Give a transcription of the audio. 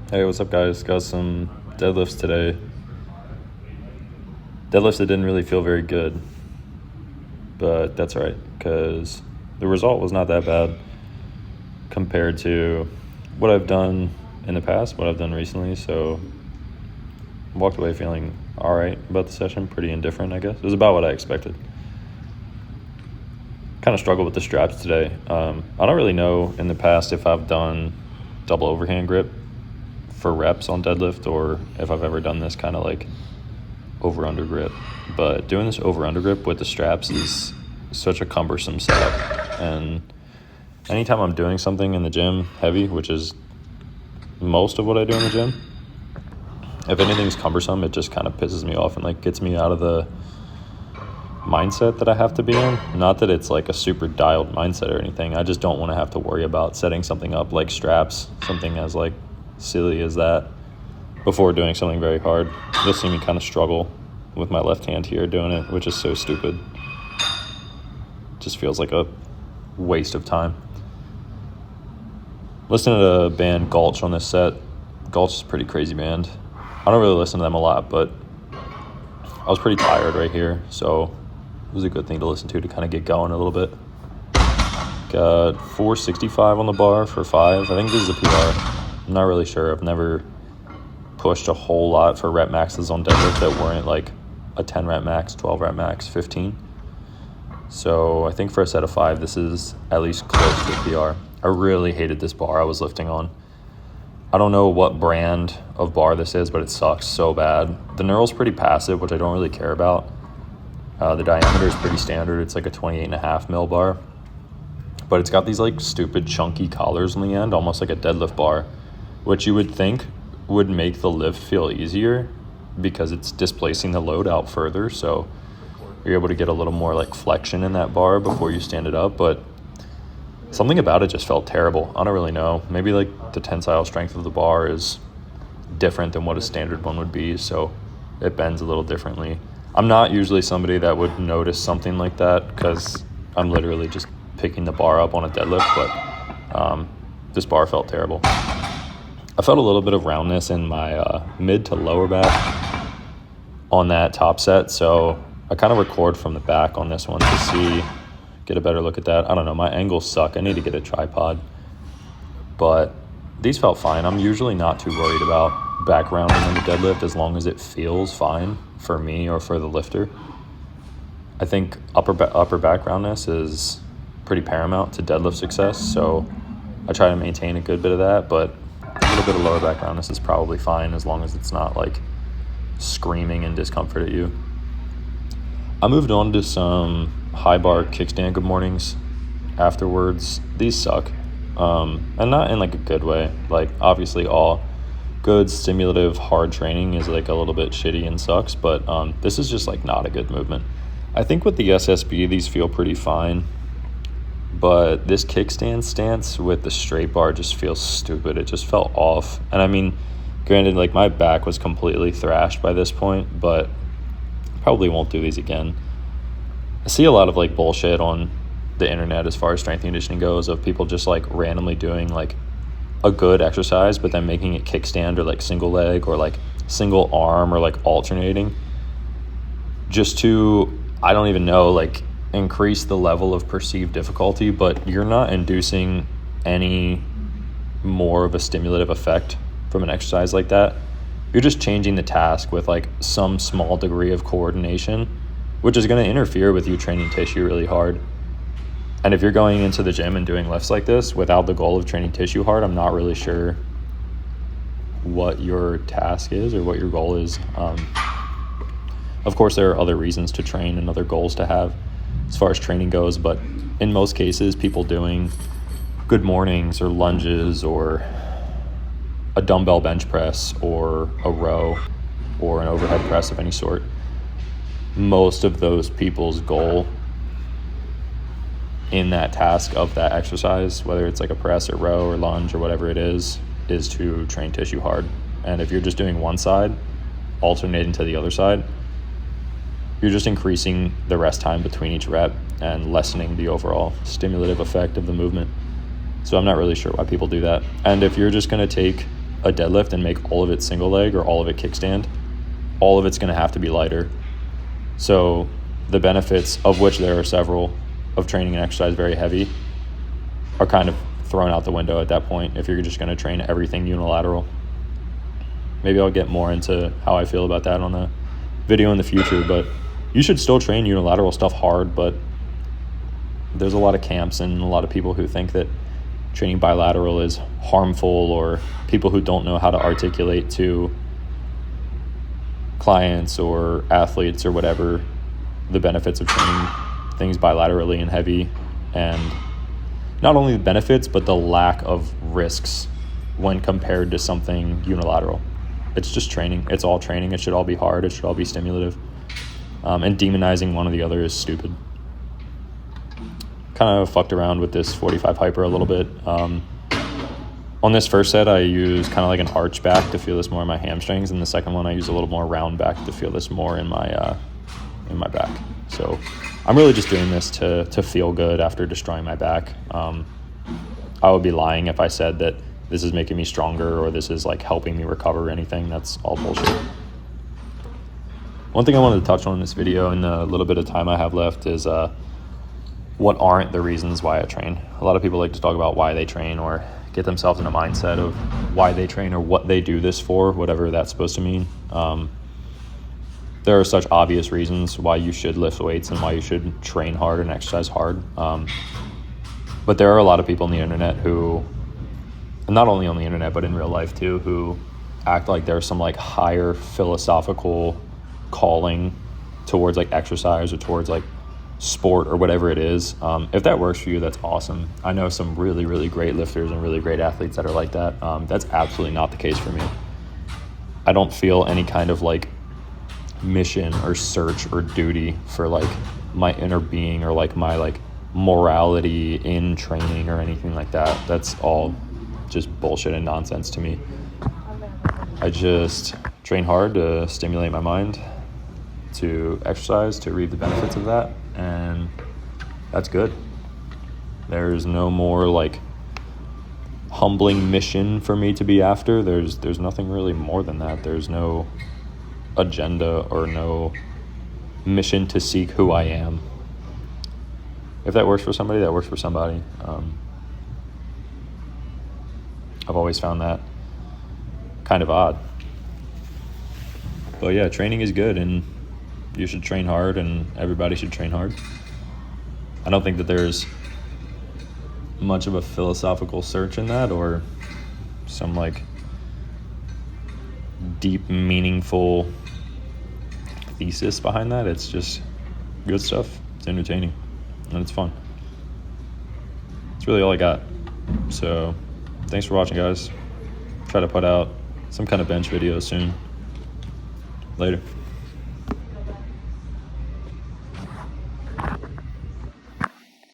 Hey, what's up, guys? Got some deadlifts today. Deadlifts that didn't really feel very good, but that's all right because the result was not that bad compared to what I've done in the past, what I've done recently. So I walked away feeling all right about the session, pretty indifferent, I guess. It was about what I expected. Kind of struggled with the straps today. I don't really know in the past if I've done double overhand grip for reps on deadlift or if I've ever done this kind of like over under grip, but doing this over under grip with the straps is such a cumbersome setup. And anytime I'm doing something in the gym heavy, which is most of what I do in the gym, if anything's cumbersome, it just kind of pisses me off and like gets me out of the mindset that I have to be in. Not that it's like a super dialed mindset or anything. I just don't want to have to worry about setting something up like straps, something as like silly as that, before doing something very hard. You'll see me kind of struggle with my left hand here doing it, which is so stupid. Just feels like a waste of time. Listening to the band Gulch on this set. Gulch is a pretty crazy band. I don't really listen to them a lot, but I was pretty tired right here, so it was a good thing to listen to kind of get going a little bit. Got 465 on the bar for 5. I think this is a PR. I'm not really sure. I've never pushed a whole lot for rep maxes on deadlift that weren't like a 10 rep max, 12 rep max, 15. So I think for a set of 5, this is at least close to a PR. I really hated this bar I was lifting on. I don't know what brand of bar this is, but it sucks so bad. The knurl's pretty passive, which I don't really care about. The diameter is pretty standard. It's like a 28.5 mil bar. But it's got these like stupid chunky collars on the end, almost like a deadlift bar, which you would think would make the lift feel easier because it's displacing the load out further. So you're able to get a little more like flexion in that bar before you stand it up. But something about it just felt terrible. I don't really know. Maybe like the tensile strength of the bar is different than what a standard one would be, so it bends a little differently. I'm not usually somebody that would notice something like that because I'm literally just picking the bar up on a deadlift, but this bar felt terrible. I felt a little bit of roundness in my mid to lower back on that top set, so I kind of record from the back on this one to get a better look at that. I don't know, my angles suck. I need to get a tripod, but these felt fine. I'm usually not too worried about back rounding in the deadlift as long as it feels fine for me or for the lifter. I think upper back roundness is pretty paramount to deadlift success, so I try to maintain a good bit of that, but a little bit of lower back roundness is probably fine as long as it's not like screaming in discomfort at you. I moved on to some high bar kickstand good mornings afterwards. These suck, and not in like a good way. Like obviously all good stimulative hard training is like a little bit shitty and sucks, but this is just like not a good movement. I think with the SSB these feel pretty fine, but this kickstand stance with the straight bar just feels stupid. It just felt off. And I mean, granted, like my back was completely thrashed by this point, but probably won't do these again. I see a lot of like bullshit on the internet as far as strength and conditioning goes of people just like randomly doing like a good exercise but then making it kickstand or like single leg or like single arm or like alternating just to, I don't even know, like increase the level of perceived difficulty, but you're not inducing any more of a stimulative effect from an exercise like that. You're just changing the task with like some small degree of coordination, which is going to interfere with you training tissue really hard. And if you're going into the gym and doing lifts like this without the goal of training tissue hard, I'm not really sure what your task is or what your goal is. Of course, there are other reasons to train and other goals to have as far as training goes, but in most cases, people doing good mornings or lunges or a dumbbell bench press or a row or an overhead press of any sort, most of those people's goal in that task of that exercise, whether it's like a press or row or lunge or whatever it is to train tissue hard. And if you're just doing one side, alternating to the other side, you're just increasing the rest time between each rep and lessening the overall stimulative effect of the movement. So I'm not really sure why people do that. And if you're just going to take a deadlift and make all of it single leg or all of it kickstand, all of it's going to have to be lighter. So the benefits, of which there are several, of training and exercise very heavy are kind of thrown out the window at that point if you're just going to train everything unilateral. Maybe I'll get more into how I feel about that on a video in the future, but you should still train unilateral stuff hard, but there's a lot of camps and a lot of people who think that training bilateral is harmful, or people who don't know how to articulate to clients or athletes or whatever the benefits of training things bilaterally and heavy, and not only the benefits but the lack of risks when compared to something unilateral. It's just training. It's all training. It should all be hard. It should all be stimulative. And demonizing one or the other is stupid. Kind of fucked around with this 45 hyper a little bit. On this first set, I use kind of like an arch back to feel this more in my hamstrings, and the second one I use a little more round back to feel this more in my back. So I'm really just doing this to feel good after destroying my back. I would be lying if I said that this is making me stronger or this is like helping me recover or anything. That's all bullshit. One thing I wanted to touch on in this video in the little bit of time I have left is what aren't the reasons why I train. A lot of people like to talk about why they train or get themselves in a mindset of why they train or what they do this for, whatever that's supposed to mean. There are such obvious reasons why you should lift weights and why you should train hard and exercise hard. But there are a lot of people on the internet who, and not only on the internet, but in real life too, who act like there's some like higher philosophical calling towards like exercise or towards like sport or whatever it is. If that works for you, that's awesome. I know some really, really great lifters and really great athletes that are like that. That's absolutely not the case for me. I don't feel any kind of like mission or search or duty for like my inner being or like my like morality in training or anything like that. That's all just bullshit and nonsense to me. I just train hard to stimulate my mind, to exercise, to reap the benefits of that, and that's good. There's no more like humbling mission for me to be after. There's nothing really more than that. There's no agenda or no mission to seek who I am. If that works for somebody, that works for somebody. I've always found that kind of odd. But yeah, training is good, and you should train hard, and everybody should train hard. I don't think that there's much of a philosophical search in that or some like deep, meaningful thesis behind that. It's just good stuff. It's entertaining and it's fun. It's really all I got. So thanks for watching, guys. Try to put out some kind of bench video soon. Later.